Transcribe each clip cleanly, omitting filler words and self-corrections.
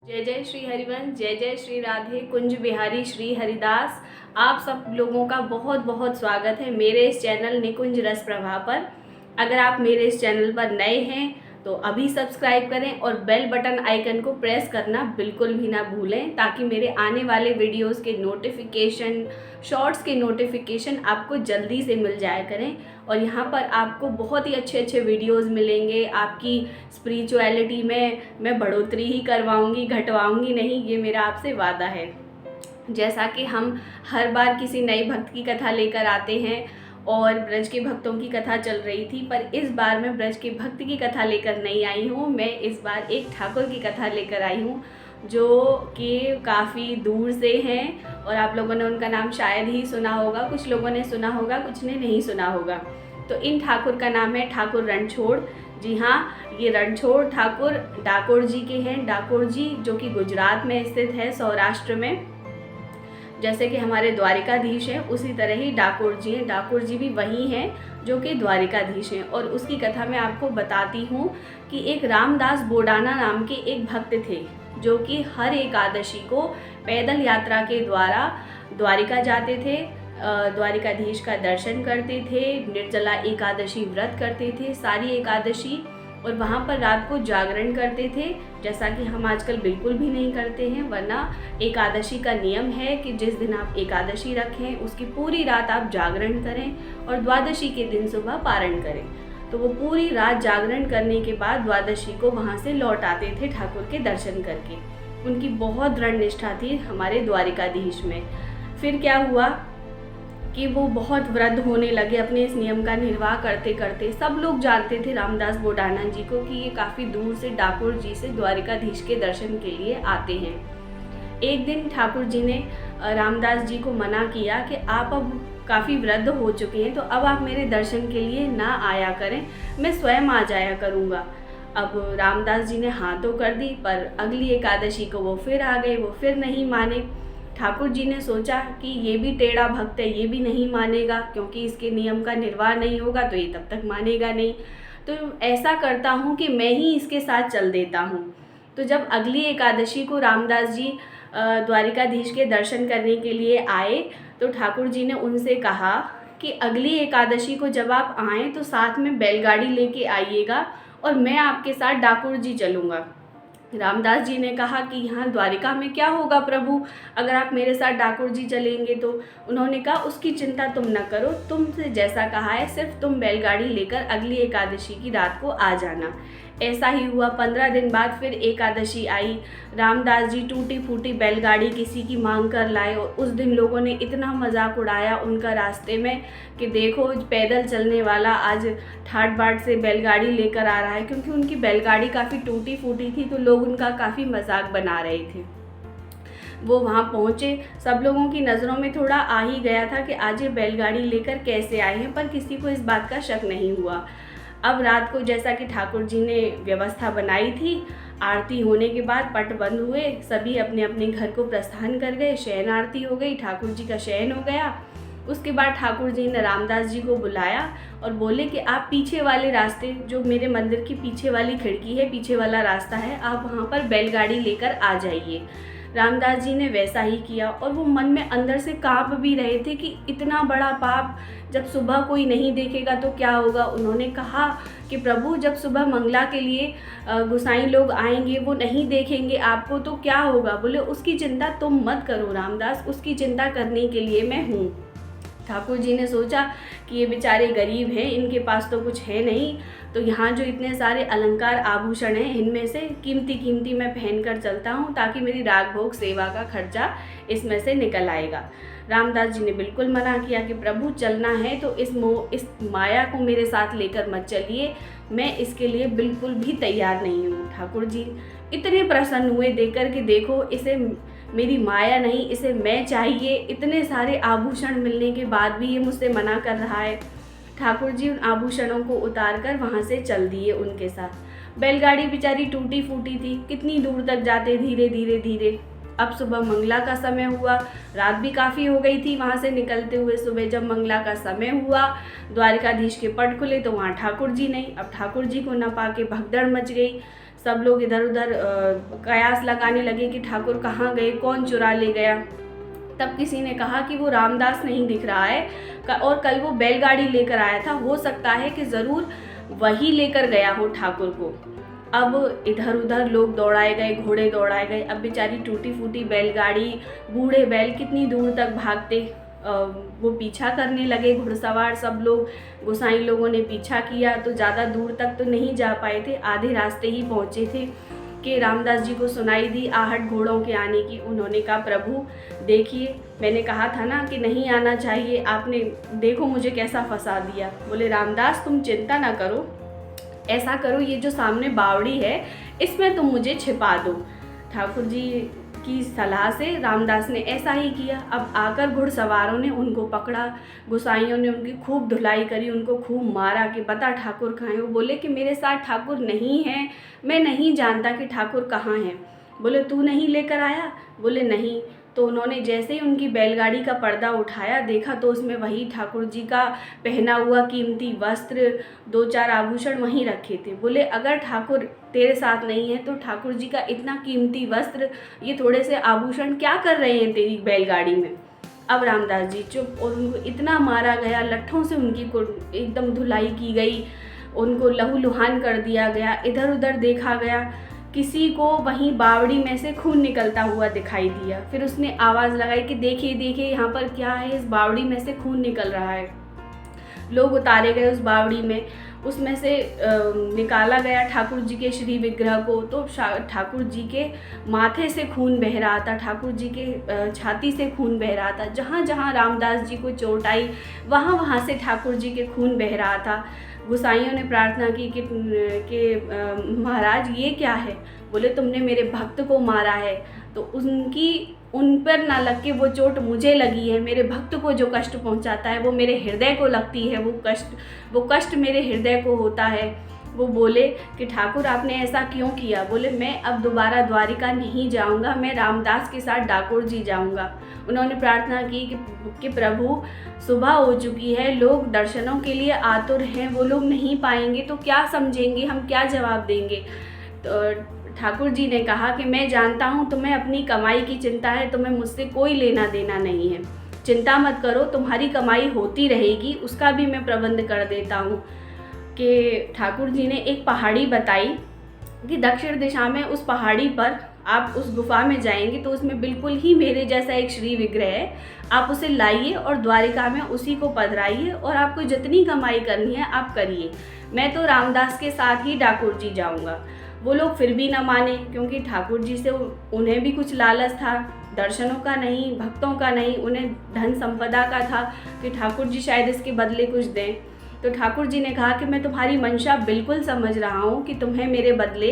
जय जय श्री हरिवंश, जय जय श्री राधे कुंज बिहारी श्री हरिदास। आप सब लोगों का बहुत बहुत स्वागत है मेरे इस चैनल निकुंज रस प्रभा पर। अगर आप मेरे इस चैनल पर नए हैं तो अभी सब्सक्राइब करें और बेल बटन आइकन को प्रेस करना बिल्कुल भी ना भूलें, ताकि मेरे आने वाले वीडियोस के नोटिफिकेशन, शॉर्ट्स के नोटिफिकेशन आपको जल्दी से मिल जाया करें। और यहाँ पर आपको बहुत ही अच्छे अच्छे वीडियोस मिलेंगे। आपकी स्पिरिचुअलिटी में मैं बढ़ोतरी ही करवाऊँगी, घटवाऊँगी नहीं, ये मेरा आपसे वादा है। जैसा कि हम हर बार किसी नए भक्त की कथा लेकर आते हैं और ब्रज के भक्तों की कथा चल रही थी, पर इस बार मैं ब्रज के भक्त की कथा लेकर नहीं आई हूँ। मैं इस बार एक ठाकुर की कथा लेकर आई हूँ जो कि काफ़ी दूर से हैं और आप लोगों ने उनका नाम शायद ही सुना होगा। कुछ लोगों ने सुना होगा, कुछ ने नहीं सुना होगा। तो इन ठाकुर का नाम है ठाकुर रणछोड़। जी हाँ, ये रणछोड़ ठाकुर डाकोर जी के हैं। डाकोर जी जो कि गुजरात में स्थित है, सौराष्ट्र में। जैसे कि हमारे द्वारिकाधीश हैं उसी तरह ही डाकोर जी हैं। डाकोर जी भी वही हैं जो कि द्वारिकाधीश हैं। और उसकी कथा मैं आपको बताती हूँ कि एक रामदास बोडाना नाम के एक भक्त थे जो कि हर एकादशी को पैदल यात्रा के द्वारा द्वारिका जाते थे, द्वारिकाधीश का दर्शन करते थे, निर्जला एकादशी व्रत करते थे, सारी एकादशी, और वहाँ पर रात को जागरण करते थे, जैसा कि हम आजकल बिल्कुल भी नहीं करते हैं। वरना एकादशी का नियम है कि जिस दिन आप एकादशी रखें उसकी पूरी रात आप जागरण करें और द्वादशी के दिन सुबह पारण करें। तो वो पूरी रात जागरण करने के बाद द्वादशी को वहाँ से लौट आते थे ठाकुर के दर्शन करके। उनकी बहुत दृढ़ निष्ठा थी हमारे द्वारिकाधीश में। फिर क्या हुआ कि वो बहुत वृद्ध होने लगे अपने इस नियम का निर्वाह करते करते। सब लोग जानते थे रामदास बोडाना जी को कि ये काफ़ी दूर से डाकोर जी से द्वारिकाधीश के दर्शन के लिए आते हैं। एक दिन ठाकुर जी ने रामदास जी को मना किया कि आप अब काफ़ी वृद्ध हो चुके हैं, तो अब आप मेरे दर्शन के लिए ना आया करें, मैं स्वयं आ जाया करूँगा। अब रामदास जी ने हाँ तो कर दी, पर अगली एकादशी को वो फिर आ गए, वो फिर नहीं माने। ठाकुर जी ने सोचा कि ये भी टेढ़ा भक्त है, ये भी नहीं मानेगा, क्योंकि इसके नियम का निर्वाह नहीं होगा तो ये तब तक मानेगा नहीं। तो ऐसा करता हूँ कि मैं ही इसके साथ चल देता हूँ। तो जब अगली एकादशी को रामदास जी द्वारिकाधीश के दर्शन करने के लिए आए तो ठाकुर जी ने उनसे कहा कि अगली एकादशी को जब आप आएँ तो साथ में बैलगाड़ी लेके आइएगा और मैं आपके साथ डाकोर जी चलूँगा। रामदास जी ने कहा कि यहाँ द्वारिका में क्या होगा प्रभु, अगर आप मेरे साथ डाकोर जी चलेंगे तो। उन्होंने कहा उसकी चिंता तुम न करो, तुमसे जैसा कहा है सिर्फ तुम बैलगाड़ी लेकर अगली एकादशी की रात को आ जाना। ऐसा ही हुआ। 15 दिन बाद फिर एकादशी आई। रामदास जी टूटी फूटी बैलगाड़ी किसी की मांग कर लाए और उस दिन लोगों ने इतना मजाक उड़ाया उनका रास्ते में कि देखो पैदल चलने वाला आज ठाट बाट से बैलगाड़ी लेकर आ रहा है, क्योंकि उनकी बैलगाड़ी काफ़ी टूटी फूटी थी तो लोग उनका काफ़ी मजाक बना रहे थे। वो वहाँ पहुँचे, सब लोगों की नज़रों में थोड़ा आ ही गया था कि आज ये बैलगाड़ी लेकर कैसे आए हैं, पर किसी को इस बात का शक नहीं हुआ। अब रात को जैसा कि ठाकुर जी ने व्यवस्था बनाई थी, आरती होने के बाद पट बंद हुए, सभी अपने अपने घर को प्रस्थान कर गए, शयन आरती हो गई, ठाकुर जी का शयन हो गया। उसके बाद ठाकुर जी ने रामदास जी को बुलाया और बोले कि आप पीछे वाले रास्ते, जो मेरे मंदिर की पीछे वाली खिड़की है, पीछे वाला रास्ता है, आप वहाँ पर बैलगाड़ी लेकर आ जाइए। रामदास जी ने वैसा ही किया और वो मन में अंदर से काँप भी रहे थे कि इतना बड़ा पाप, जब सुबह कोई नहीं देखेगा तो क्या होगा। उन्होंने कहा कि प्रभु जब सुबह मंगला के लिए गुसाई लोग आएंगे, वो नहीं देखेंगे आपको तो क्या होगा। बोले उसकी चिंता तुम मत करो रामदास, उसकी चिंता करने के लिए मैं हूँ। ठाकुर जी ने सोचा कि ये बेचारे गरीब हैं, इनके पास तो कुछ है नहीं, तो यहाँ जो इतने सारे अलंकार आभूषण हैं इनमें से कीमती कीमती मैं पहन कर चलता हूँ ताकि मेरी राग भोग सेवा का खर्चा इसमें से निकल आएगा। रामदास जी ने बिल्कुल मना किया कि प्रभु चलना है तो इस माया को मेरे साथ लेकर मत चलिए, मैं इसके लिए बिल्कुल भी तैयार नहीं हूँ। ठाकुर जी इतने प्रसन्न हुए देखकर कि देखो इसे मेरी माया नहीं, इसे मैं चाहिए, इतने सारे आभूषण मिलने के बाद भी ये मुझसे मना कर रहा है। ठाकुर जी उन आभूषणों को उतार कर वहाँ से चल दिए उनके साथ। बैलगाड़ी बेचारी टूटी फूटी थी, कितनी दूर तक जाते धीरे धीरे धीरे। अब सुबह मंगला का समय हुआ, रात भी काफ़ी हो गई थी वहाँ से निकलते हुए। सुबह जब मंगला का समय हुआ, द्वारिकाधीश के पट खुले तो वहाँ ठाकुर जी नहीं। अब ठाकुर जी को न पा के भगदड़ मच गई, सब लोग इधर उधर कयास लगाने लगे कि ठाकुर कहाँ गए, कौन चुरा ले गया। तब किसी ने कहा कि वो रामदास नहीं दिख रहा है और कल वो बैलगाड़ी लेकर आया था, हो सकता है कि ज़रूर वही लेकर गया हो ठाकुर को। अब इधर उधर लोग दौड़ाए गए, घोड़े दौड़ाए गए। अब बेचारी टूटी फूटी बैलगाड़ी, बूढ़े बैल कितनी दूर तक भागते, वो पीछा करने लगे। घुड़सवार सब लोग, गोसाई लोगों ने पीछा किया तो ज़्यादा दूर तक तो नहीं जा पाए थे, आधे रास्ते ही पहुँचे थे कि रामदास जी को सुनाई दी आहट घोड़ों के आने की। उन्होंने कहा, प्रभु देखिए, मैंने कहा था ना कि नहीं आना चाहिए, आपने देखो मुझे कैसा फंसा दिया। बोले, रामदास तुम चिंता ना करो, ऐसा करो, ये जो सामने बावड़ी है इसमें तुम मुझे छिपा दो। ठाकुर जी की सलाह से रामदास ने ऐसा ही किया। अब आकर घुड़सवारों ने उनको पकड़ा, गोसाइयों ने उनकी खूब धुलाई करी, उनको खूब मारा कि बता ठाकुर कहाँ हैं। वो बोले कि मेरे साथ ठाकुर नहीं है, मैं नहीं जानता कि ठाकुर कहाँ हैं। बोले, तू नहीं लेकर आया? बोले, नहीं। तो उन्होंने जैसे ही उनकी बैलगाड़ी का पर्दा उठाया, देखा तो उसमें वही ठाकुर जी का पहना हुआ कीमती वस्त्र, 2-4 आभूषण वहीं रखे थे। बोले, अगर ठाकुर तेरे साथ नहीं है तो ठाकुर जी का इतना कीमती वस्त्र, ये थोड़े से आभूषण क्या कर रहे हैं तेरी बैलगाड़ी में? अब रामदास जी चुप, और उनको इतना मारा गया, लट्ठों से उनकी एकदम धुलाई की गई, उनको लहूलुहान कर दिया गया। इधर उधर देखा गया, किसी को वहीं बावड़ी में से खून निकलता हुआ दिखाई दिया। फिर उसने आवाज़ लगाई कि देखिए देखिए यहाँ पर क्या है, इस बावड़ी में से खून निकल रहा है। लोग उतारे गए उस बावड़ी में, उसमें से निकाला गया ठाकुर जी के श्री विग्रह को। तो ठाकुर जी के माथे से खून बह रहा था, ठाकुर जी के छाती से खून बह रहा था। जहाँ जहाँ रामदास जी को चोट आई वहाँ वहाँ से ठाकुर जी के खून बह रहा था। गोसाइयों ने प्रार्थना की कि महाराज ये क्या है? बोले, तुमने मेरे भक्त को मारा है तो उन पर ना लग के वो चोट मुझे लगी है। मेरे भक्त को जो कष्ट पहुंचाता है वो मेरे हृदय को लगती है, वो कष्ट मेरे हृदय को होता है। वो बोले कि ठाकुर आपने ऐसा क्यों किया? बोले, मैं अब दोबारा द्वारिका नहीं जाऊंगा, मैं रामदास के साथ डाकोर जी जाऊंगा। उन्होंने प्रार्थना की कि प्रभु सुबह हो चुकी है, लोग दर्शनों के लिए आतुर हैं, वो लोग नहीं पाएंगे तो क्या समझेंगे, हम क्या जवाब देंगे? तो ठाकुर जी ने कहा कि मैं जानता हूँ तुम्हें अपनी कमाई की चिंता है, तुम्हें मुझसे कोई लेना देना नहीं है, चिंता मत करो, तुम्हारी कमाई होती रहेगी, उसका भी मैं प्रबंध कर देता हूँ। कि ठाकुर जी ने एक पहाड़ी बताई कि दक्षिण दिशा में उस पहाड़ी पर आप उस गुफा में जाएंगे तो उसमें बिल्कुल ही मेरे जैसा एक श्री विग्रह है, आप उसे लाइए और द्वारिका में उसी को पधराइए और आपको जितनी कमाई करनी है आप करिए, मैं तो रामदास के साथ ही डाकोर जी जाऊंगा। वो लोग फिर भी न माने, क्योंकि ठाकुर जी से उन्हें भी कुछ लालच था, दर्शनों का नहीं, भक्तों का नहीं, उन्हें धन संपदा का था कि ठाकुर जी शायद इसके बदले कुछ दें। तो ठाकुर जी ने कहा कि मैं तुम्हारी मंशा बिल्कुल समझ रहा हूँ कि तुम्हें मेरे बदले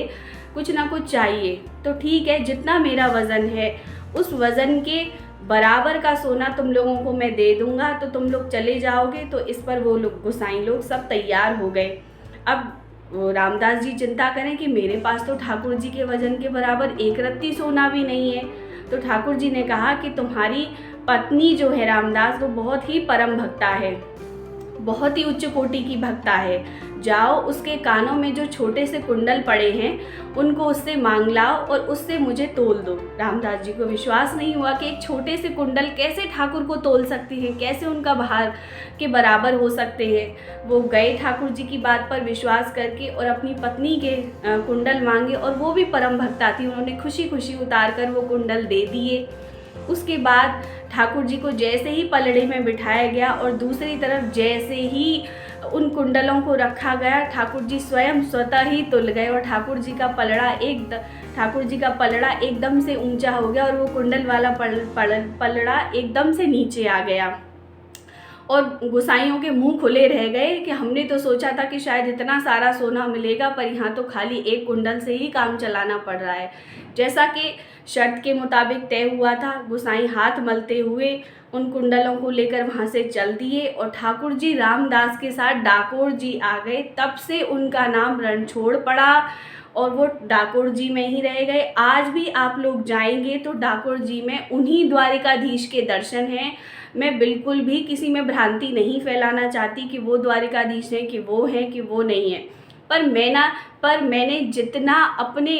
कुछ ना कुछ चाहिए, तो ठीक है, जितना मेरा वज़न है उस वज़न के बराबर का सोना तुम लोगों को मैं दे दूँगा, तो तुम लोग चले जाओगे। तो इस पर वो लोग गोसाई लोग सब तैयार हो गए। अब रामदास जी चिंता करें कि मेरे पास तो ठाकुर जी के वज़न के बराबर एक रत्ती सोना भी नहीं है। तो ठाकुर जी ने कहा कि तुम्हारी पत्नी जो है रामदास, वो बहुत ही परम भक्ता है, बहुत ही उच्च कोटि की भक्ता है, जाओ उसके कानों में जो छोटे से कुंडल पड़े हैं उनको उससे मांग लाओ और उससे मुझे तोल दो। रामदास जी को विश्वास नहीं हुआ कि एक छोटे से कुंडल कैसे ठाकुर को तोल सकती हैं, कैसे उनका भार के बराबर हो सकते हैं। वो गए ठाकुर जी की बात पर विश्वास करके और अपनी पत्नी के कुंडल मांगे, और वो भी परम भक्ता थी, उन्होंने खुशी खुशी उतार कर वो कुंडल दे दिए। उसके बाद ठाकुर जी को जैसे ही पलड़े में बिठाया गया और दूसरी तरफ जैसे ही उन कुंडलों को रखा गया, ठाकुर जी स्वयं स्वतः ही तुल गए और ठाकुर जी का पलड़ा एकदम से ऊंचा हो गया और वो कुंडल वाला पलड़ा एकदम से नीचे आ गया। और गोसाइयों के मुंह खुले रह गए कि हमने तो सोचा था कि शायद इतना सारा सोना मिलेगा, पर यहाँ तो खाली एक कुंडल से ही काम चलाना पड़ रहा है। जैसा कि शर्त के मुताबिक तय हुआ था, गोसाई हाथ मलते हुए उन कुंडलों को लेकर वहाँ से चल दिए और ठाकुर जी रामदास के साथ डाकोर जी आ गए। तब से उनका नाम रणछोड़ पड़ा और वो डाकोर जी में ही रह गए। आज भी आप लोग जाएंगे तो डाकोर जी में उन्हीं द्वारिकाधीश के दर्शन हैं। मैं बिल्कुल भी किसी में भ्रांति नहीं फैलाना चाहती कि वो द्वारिकाधीश हैं कि वो हैं कि वो नहीं है। पर मैंने जितना अपने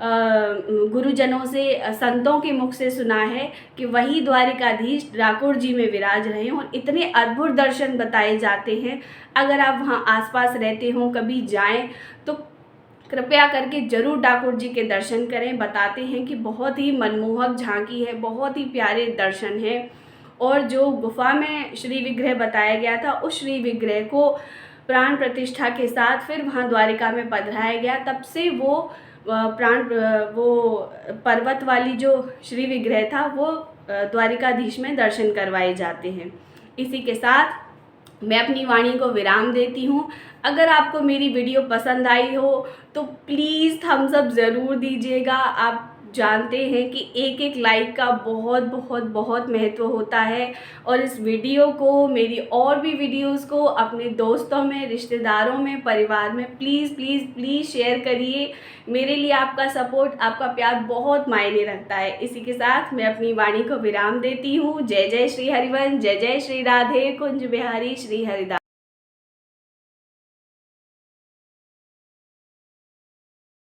गुरुजनों से, संतों के मुख से सुना है कि वही द्वारिकाधीश डाकोर जी में विराज रहे हैं और इतने अद्भुत दर्शन बताए जाते हैं। अगर आप वहाँ आसपास रहते हो, कभी जाएं तो कृपया करके ज़रूर डाकोर जी के दर्शन करें। बताते हैं कि बहुत ही मनमोहक झांकी है, बहुत ही प्यारे दर्शन हैं। और जो गुफा में श्री विग्रह बताया गया था, उस श्री विग्रह को प्राण प्रतिष्ठा के साथ फिर वहाँ द्वारिका में पधराया गया। तब से वो पर्वत वाली जो श्री विग्रह था वो द्वारिकाधीश में दर्शन करवाए जाते हैं। इसी के साथ मैं अपनी वाणी को विराम देती हूँ। अगर आपको मेरी वीडियो पसंद आई हो तो प्लीज़ थम्स अप ज़रूर दीजिएगा। आप जानते हैं कि एक एक लाइक का बहुत बहुत बहुत महत्व होता है। और इस वीडियो को, मेरी और भी वीडियोस को अपने दोस्तों में, रिश्तेदारों में, परिवार में प्लीज़ प्लीज़ प्लीज़ शेयर करिए। मेरे लिए आपका सपोर्ट, आपका प्यार बहुत मायने रखता है। इसी के साथ मैं अपनी वाणी को विराम देती हूँ। जय जय श्री हरिवंश, जय जय श्री राधे कुंज बिहारी श्री हरिदास।